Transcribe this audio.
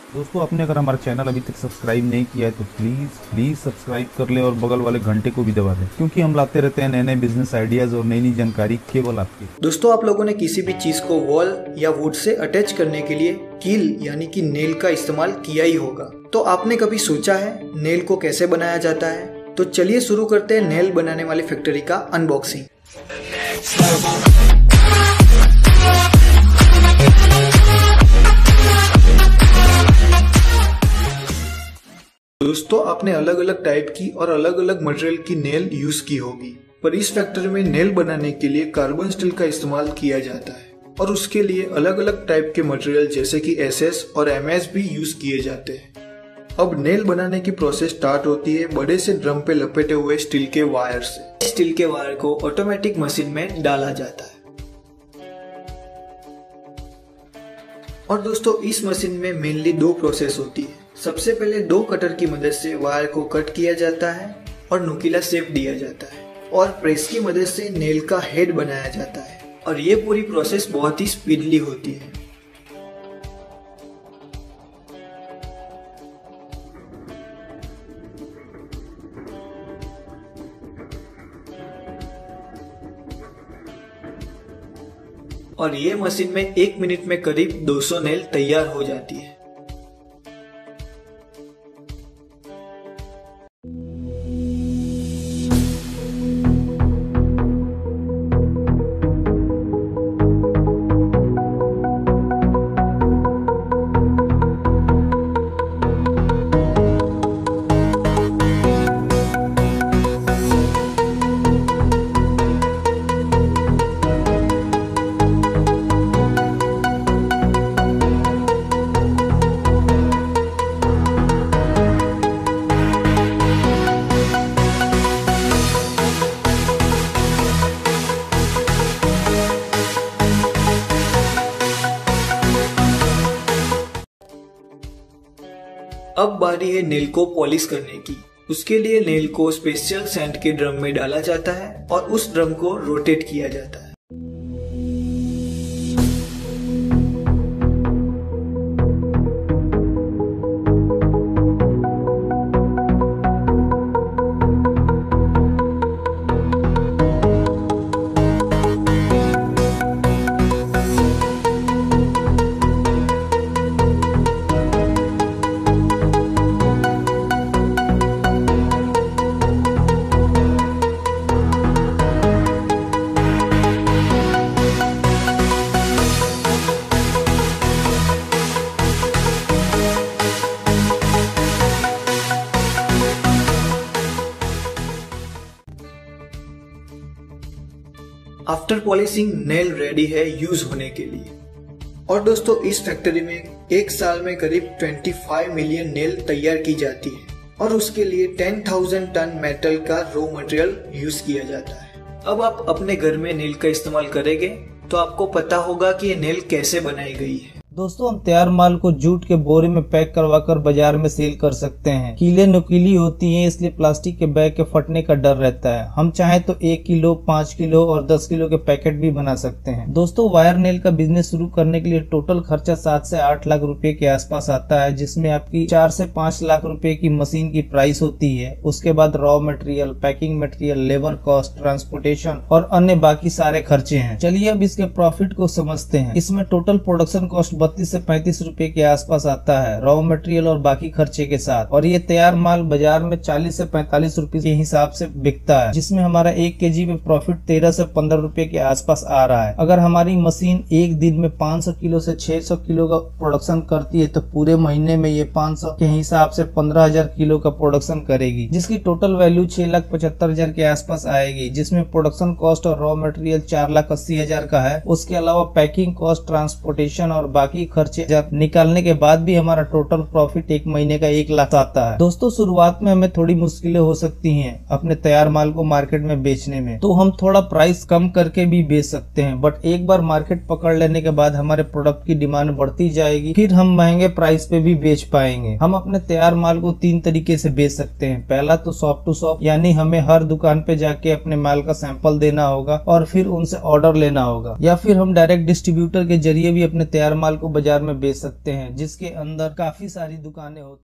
दोस्तों, आपने अगर हमारा चैनल अभी तक सब्सक्राइब नहीं किया है तो प्लीज सब्सक्राइब कर ले और बगल वाले घंटे को भी दबा दें, क्योंकि हम लाते रहते हैं नए नए बिजनेस आइडियाज और नई नई जानकारी केवल आपके। दोस्तों, आप लोगों ने किसी भी चीज को वॉल या वुड से अटैच करने के लिए कील यानी कि नेल का इस्तेमाल किया ही होगा। तो आपने कभी सोचा है नेल को कैसे बनाया जाता है? तो चलिए शुरू करते हैं नेल बनाने वाली फैक्ट्री का अनबॉक्सिंग। दोस्तों, आपने अलग अलग टाइप की और अलग अलग मटेरियल की नेल यूज की होगी, पर इस फैक्ट्री में नेल बनाने के लिए कार्बन स्टील का इस्तेमाल किया जाता है और उसके लिए अलग अलग टाइप के मटेरियल जैसे कि SS और MS भी यूज किए जाते हैं। अब नेल बनाने की प्रोसेस स्टार्ट होती है बड़े से ड्रम पे लपेटे हुए स्टील के वायर से। स्टील के वायर को ऑटोमेटिक मशीन में डाला जाता है और दोस्तों, इस मशीन में मेनली दो प्रोसेस होती है। सबसे पहले दो कटर की मदद से वायर को कट किया जाता है और नुकीला शेप दिया जाता है और प्रेस की मदद से नेल का हेड बनाया जाता है और ये पूरी प्रोसेस बहुत ही स्पीडली होती है। और ये मशीन में 1 मिनट में करीब 200 नेल तैयार हो जाती है। अब बारी है नेल को पॉलिश करने की। उसके लिए नेल को स्पेशल सैंड के ड्रम में डाला जाता है और उस ड्रम को रोटेट किया जाता है। आफ्टर पॉलिशिंग नेल रेडी है यूज होने के लिए। और दोस्तों, इस फैक्ट्री में एक साल में करीब 25 मिलियन नेल तैयार की जाती है और उसके लिए 10,000 टन मेटल का रॉ मटेरियल यूज किया जाता है। अब आप अपने घर में नेल का इस्तेमाल करेंगे तो आपको पता होगा कि ये नेल कैसे बनाई गई है। दोस्तों, हम तैयार माल को जूट के बोरे में पैक करवाकर बाजार में सेल कर सकते हैं। कीलें नुकीली होती हैं, इसलिए प्लास्टिक के बैग के फटने का डर रहता है। हम चाहें तो 1 किलो, 5 किलो और 10 किलो के पैकेट भी बना सकते हैं। दोस्तों, वायर नेल का बिजनेस शुरू करने के लिए टोटल खर्चा 7 से 8 लाख रुपए के आसपास आता है, जिसमें आपकी 4 से 5 लाख रुपए की मशीन की प्राइस होती है। उसके बाद raw material, packing material, labour cost, transportation और अन्य बाकी सारे खर्चे हैं। चलिए अब इसके प्रॉफिट को समझते हैं। इसमें टोटल प्रोडक्शन कॉस्ट 32 से 35 रुपए के आसपास आता है, रॉ मटेरियल और बाकी खर्चे के साथ। और ये तैयार माल बाजार में 40 से 45 रुपए के हिसाब से बिकता है, जिसमें हमारा 1 केजी में प्रॉफिट 13 से 15 रुपए के आसपास आ रहा है। अगर हमारी मशीन एक दिन में 500 किलो से 600 किलो का प्रोडक्शन करती है तो पूरे महीने में ये 500 के हिसाब से 15,000 किलो का प्रोडक्शन करेगी, जिसकी टोटल वैल्यू 6,75,000 के आसपास आएगी, जिसमें प्रोडक्शन कॉस्ट और रॉ मटेरियल 4,80,000 का है। उसके अलावा पैकिंग कॉस्ट, ट्रांसपोर्टेशन और बाकी खर्चे निकालने के बाद भी हमारा टोटल प्रॉफिट एक महीने का 1 लाख आता है। दोस्तों, शुरुआत में हमें थोड़ी मुश्किलें हो सकती हैं अपने तैयार माल को मार्केट में बेचने में, तो हम थोड़ा प्राइस कम करके भी बेच सकते हैं। बट एक बार मार्केट पकड़ लेने के बाद हमारे प्रोडक्ट की डिमांड बढ़ती जाएगी, फिर हम महंगे प्राइस पे भी बेच पाएंगे। हम अपने तैयार माल को 3 तरीके से बेच सकते हैं। पहला तो शॉप टू शॉप, यानी हमें हर दुकान पे जाके अपने माल का सैंपल देना होगा और फिर उनसे ऑर्डर लेना होगा, या फिर हम डायरेक्ट डिस्ट्रीब्यूटर के जरिए भी अपने तैयार माल को को बाजार में बेच सकते हैं, जिसके अंदर काफी सारी दुकानें होती हैं।